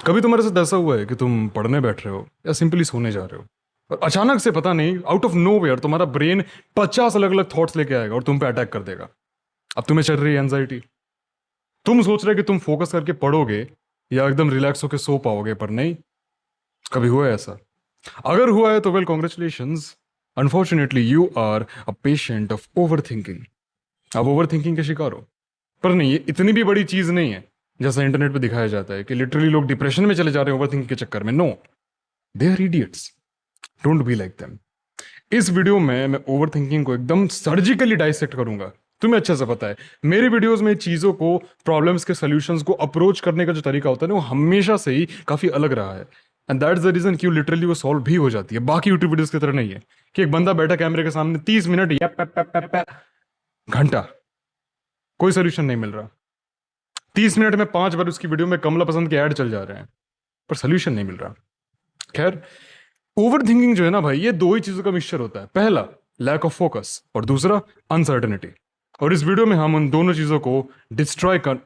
कभी तुम्हारे साथ ऐसा हुआ है कि तुम पढ़ने बैठ रहे हो या सिंपली सोने जा रहे हो और अचानक से पता नहीं आउट ऑफ नो वेयर तुम्हारा ब्रेन 50 अलग अलग थॉट्स लेके आएगा और तुम पे अटैक कर देगा। अब तुम्हें चल रही है एंजाइटी। तुम सोच रहे कि तुम फोकस करके पढ़ोगे या एकदम रिलैक्स होके सो पाओगे, पर नहीं। कभी हुआ है ऐसा? अगर हुआ है तो well congratulations. Unfortunately you are a patient of overthinking. आप ओवर थिंकिंग के शिकार हो। पर नहीं, ये इतनी भी बड़ी चीज नहीं है जैसा इंटरनेट पे दिखाया जाता है कि लिटरली लोग डिप्रेशन में चले जा रहे हैं ओवर थिंकिंग के चक्कर में। No, they are idiots. Don't be like them. इस वीडियो में मैं ओवर थिंकिंग को एकदम सर्जिकली डाइसेक्ट करूंगा। तुम्हें अच्छे से पता है मेरे वीडियोस में चीजों को, प्रॉब्लम्स के सॉल्यूशंस को अप्रोच करने का जो तरीका होता है ना, वो हमेशा से ही काफी अलग रहा है। And that is the reason कि लिटरली वो सॉल्व भी हो जाती है। बाकी यूट्यूब वीडियोस की तरह नहीं है कि एक बंदा बैठा कैमरे के सामने 30 मिनट या घंटा कोई सोल्यूशन नहीं मिल रहा। 30 मिनट में 5 बार उसकी वीडियो में कमला पसंद के ऐड चल जा रहे हैं, पर सोल्यूशन नहीं मिल रहा। खैर, ओवर थिंकिंग जो है ना भाई, ये दो ही चीजों का मिक्सचर होता है। पहला लैक ऑफ फोकस और दूसरा अनसर्टेनिटी। और इस वीडियो में हम उन दोनों चीजों को डिस्ट्रॉय कर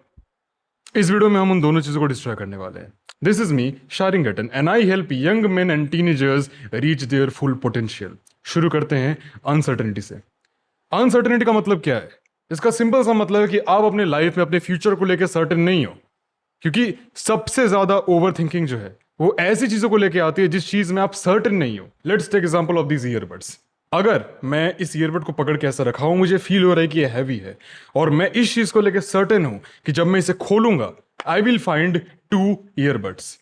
इस वीडियो में हम उन दोनों चीजों को डिस्ट्रॉय करने वाले हैं। दिस इज मी शारिंग गटन and I help young men and teenagers reach their full potential. शुरू करते हैं अनसर्टेनिटी से। अनसर्टेनिटी का मतलब क्या है? इसका सिंपल सा मतलब है कि आप अपने लाइफ में अपने फ्यूचर को लेकर सर्टेन नहीं हो। क्योंकि सबसे ज्यादा ओवर थिंकिंग जो है वो ऐसी चीजों को लेके आती है जिस चीज में आप सर्टेन नहीं हो। Let's take example of these earbuds. अगर मैं इस ईयरबड को पकड़ के ऐसा रखा हूं, मुझे फील हो रहा है कि ये हैवी है, और मैं इस चीज को लेके सर्टेन हूं कि जब मैं इसे खोलूंगा आई विल फाइंड 2 ईयरबड्स,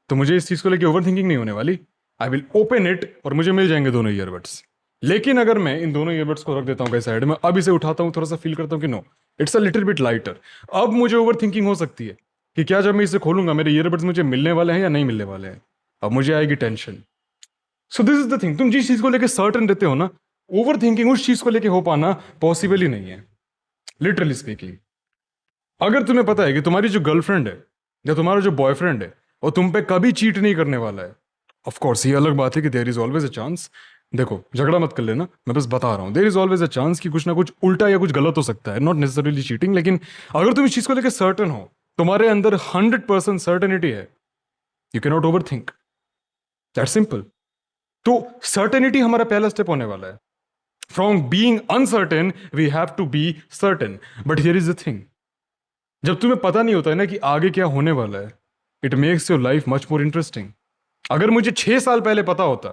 तो मुझे इस चीज को लेके ओवर थिंकिंग नहीं होने वाली। आई विल ओपन इट और मुझे मिल जाएंगे दोनों ईयरबड्स। लेकिन अगर मैं इन दोनों ईयरबड्स को रख देता हूं कहीं साइड में, अब इसे उठाता हूं, थोड़ा सा फील करता हूं कि no, it's a little bit lighter. अब मुझे ओवर थिंकिंग हो सकती है कि क्या जब मैं इसे खोलूंगा मेरे ईयरबड्स मुझे मिलने वाले हैं या नहीं मिलने वाले हैं। अब मुझे आएगी tension. So this is the thing, तुम जिस चीज को लेकर सर्टन रहते हो ना, ओवर थिंकिंग उस चीज को लेकर हो पाना पॉसिबल ही नहीं है, लिटरली स्पीकिंग। अगर तुम्हें पता है कि तुम्हारी जो गर्लफ्रेंड है या तुम्हारा जो बॉयफ्रेंड है वो तुम पे कभी चीट नहीं करने वाला है, ऑफ कोर्स ये अलग बात है कि there is always a chance. देखो, झगड़ा मत कर लेना, मैं बस बता रहा हूं, there is always a chance कि कुछ ना कुछ उल्टा या कुछ गलत हो सकता है, नॉट नेसेसरीली चीटिंग। लेकिन अगर तुम इस चीज को लेकर सर्टन हो, तुम्हारे अंदर 100% सर्टेनिटी है, you can not overthink. That simple. तो सर्टेनिटी हमारा पहला स्टेप होने वाला है। From being uncertain we have to be certain. But here is the thing, जब तुम्हें पता नहीं होता है ना कि आगे क्या होने वाला है, it makes your life much more interesting. अगर मुझे 6 साल पहले पता होता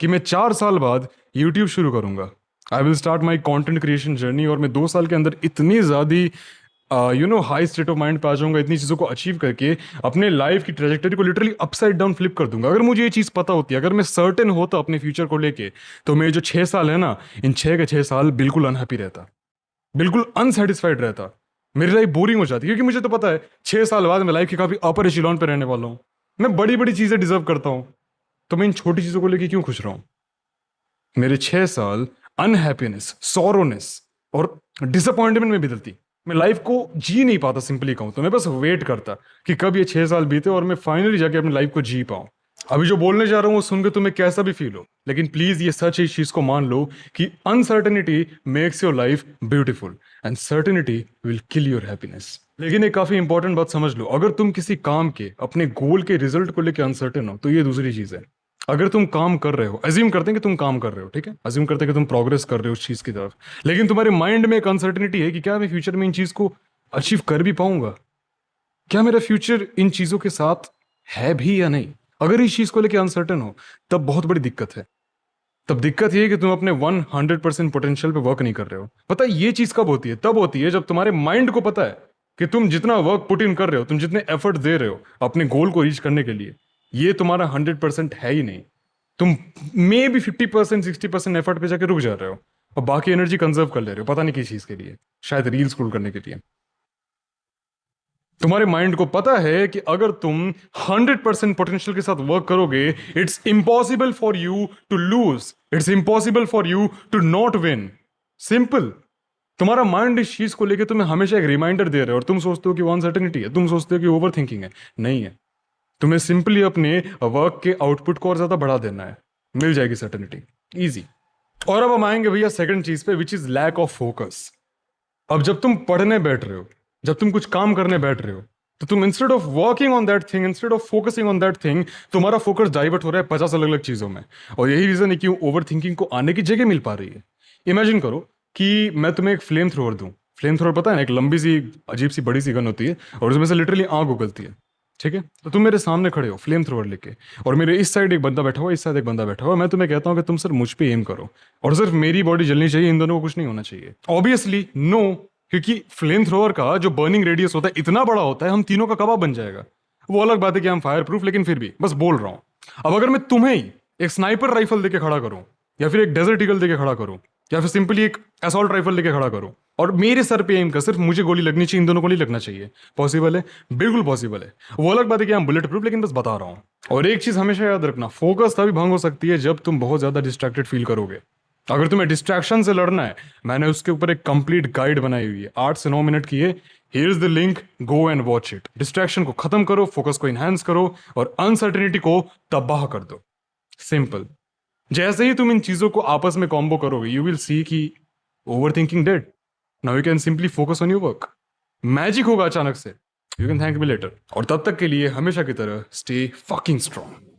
कि मैं 4 साल बाद यूट्यूब शुरू करूंगा, I will start my content creation journey, और मैं 2 साल के अंदर इतनी ज्यादा हाई स्टेट ऑफ माइंड पे आ जाऊंगा, इतनी चीज़ों को अचीव करके अपने लाइफ की ट्रेजेक्टरी को लिटरली अपसाइड डाउन फ्लिप कर दूंगा। अगर मुझे ये चीज़ पता होती, अगर मैं सर्टेन होता अपने फ्यूचर को लेके, तो मेरे जो 6 साल है ना, इन 6 के 6 साल बिल्कुल अनहैप्पी रहता, बिल्कुल अनसेटिस्फाइड रहता। मेरी लाइफ बोरिंग हो जाती, क्योंकि मुझे तो पता है 6 साल बाद मैं लाइफ के काफी अपर एशिलॉन पे रहने वाला हूँ। मैं बड़ी बड़ी चीजें डिजर्व करता हूँ, तो मैं इन छोटी चीजों को लेके क्यों खुश रहा हूँ? मेरे 6 साल अनहैप्पीनेस, सोरोनेस और डिसअपॉइंटमेंट में बदलती। मैं लाइफ को जी नहीं पाता, सिंपली कहूं तो मैं बस वेट करता कि कब ये 6 साल बीते और मैं फाइनली जाके अपनी लाइफ को जी पाऊं। अभी जो बोलने जा रहा हूं वो सुन के तुम्हें कैसा भी फील हो, लेकिन प्लीज ये सच है, इस चीज को मान लो कि uncertainty makes your life beautiful and certainty will kill your happiness. लेकिन एक काफी इंपॉर्टेंट बात समझ लो, अगर तुम किसी काम के, अपने गोल के रिजल्ट को लेकर अनसर्टेन हो, तो ये दूसरी चीज है। अगर तुम काम कर रहे हो, अज्यूम करते हैं कि तुम काम कर रहे हो, ठीक है, अज्यूम करते हैं कि तुम प्रोग्रेस कर रहे हो उस चीज की तरफ, लेकिन तुम्हारे माइंड में एक अनसर्टेनिटी है कि क्या मैं फ्यूचर में इन चीज को अचीव कर भी पाऊंगा, क्या मेरा फ्यूचर इन चीजों के साथ है भी या नहीं। अगर इस चीज को लेकर अनसर्टेन हो, तब बहुत बड़ी दिक्कत है। तब दिक्कत ये है कि तुम अपने 100% पोटेंशियल पे वर्क नहीं कर रहे हो। पता है ये चीज कब होती है? तब होती है जब तुम्हारे माइंड को पता है कि तुम जितना वर्क पुट इन कर रहे हो, तुम जितने एफर्ट दे रहे हो अपने गोल को रीच करने के लिए, ये तुम्हारा 100% है ही नहीं। तुम मे बी 50% 60% एफर्ट पे जाके रुक जा रहे हो और बाकी एनर्जी कंजर्व कर ले रहे हो, पता नहीं किस चीज के लिए, शायद रील स्क्रॉल करने के लिए। तुम्हारे माइंड को पता है कि अगर तुम 100% पोटेंशियल के साथ वर्क करोगे, it's impossible for you to lose, it's impossible for you to not win. Simple. तुम्हारा माइंड इस चीज को लेकर तुम्हें हमेशा एक रिमाइंडर दे रहा है, और तुम सोचते हो कि वो अनसर्टेनिटी है, तुम सोचते हो कि ओवर थिंकिंग है। नहीं है। तुम्हें सिंपली अपने वर्क के आउटपुट को और ज्यादा बढ़ा देना है, मिल जाएगी सर्टेनिटी, इजी। और अब हम आएंगे भैया सेकंड चीज पे, which is lack of focus. अब जब तुम पढ़ने बैठ रहे हो, जब तुम कुछ काम करने बैठ रहे हो, तो तुम instead of working on that thing, instead of focusing on that thing, तुम्हारा फोकस डाइवर्ट हो रहा है 50 अलग अलग चीजों में। और यही रीजन है कि ओवर थिंकिंग को आने की जगह मिल पा रही है। इमेजिन करो कि मैं तुम्हें एक फ्लेम थ्रोअर दूं। फ्लेम थ्रोअर पता है ना, एक लंबी सी अजीब सी बड़ी सी गन होती है और उसमें से लिटरली आग उगलती है। ठीक है, तो तुम मेरे सामने खड़े हो फ्लेम थ्रोअर लेके, और मेरे इस साइड एक बंदा बैठा हुआ, इस साइड एक बंदा बैठा हुआ। मैं तुम्हें कहता हूं कि तुम सिर्फ मुझ पे एम करो और सिर्फ मेरी बॉडी जलनी चाहिए, इन दोनों को कुछ नहीं होना चाहिए। ऑब्वियसली नो, क्योंकि फ्लेम थ्रोअर का जो बर्निंग रेडियस होता है इतना बड़ा होता है, हम तीनों का कबाब बन जाएगा। वो अलग बात है कि हम फायर प्रूफ, लेकिन फिर भी बस बोल रहा हूं। अब अगर मैं तुम्हें ही एक स्नाइपर राइफल देके खड़ा करूं, या फिर एक डेजर्ट ईगल देके खड़ा करूं, या फिर सिंपली एक असॉल्ट राइफल लेके खड़ा करूं, और मेरे सर पे एम कर, सिर्फ मुझे गोली लगनी चाहिए, इन दोनों को नहीं लगना चाहिए, पॉसिबल है? बिल्कुल पॉसिबल है। वो अलग बात है कि हम बुलेट प्रूफ, लेकिन बस बता रहा हूं। और एक चीज हमेशा याद रखना, फोकस तभी भंग हो सकती है जब तुम बहुत ज्यादा डिस्ट्रैक्टेड फील करोगे। अगर तुम्हें डिस्ट्रैक्शन से लड़ना है, मैंने उसके ऊपर एक कंप्लीट गाइड बनाई हुई है, 8 से 9 मिनट की है। Here is the link, go and watch it. Distraction को खत्म करो, फोकस को इनहेंस करो, और अनसर्टेनिटी को तबाह कर दो। सिंपल। जैसे ही तुम इन चीजों को आपस में कॉम्बो करोगे, यू विल सी कि over thinking dead. Now you can simply focus on your work. Magic होगा अचानक से। You can thank me later. और तब तक के लिए हमेशा की तरह स्टे फकिंग स्ट्रांग।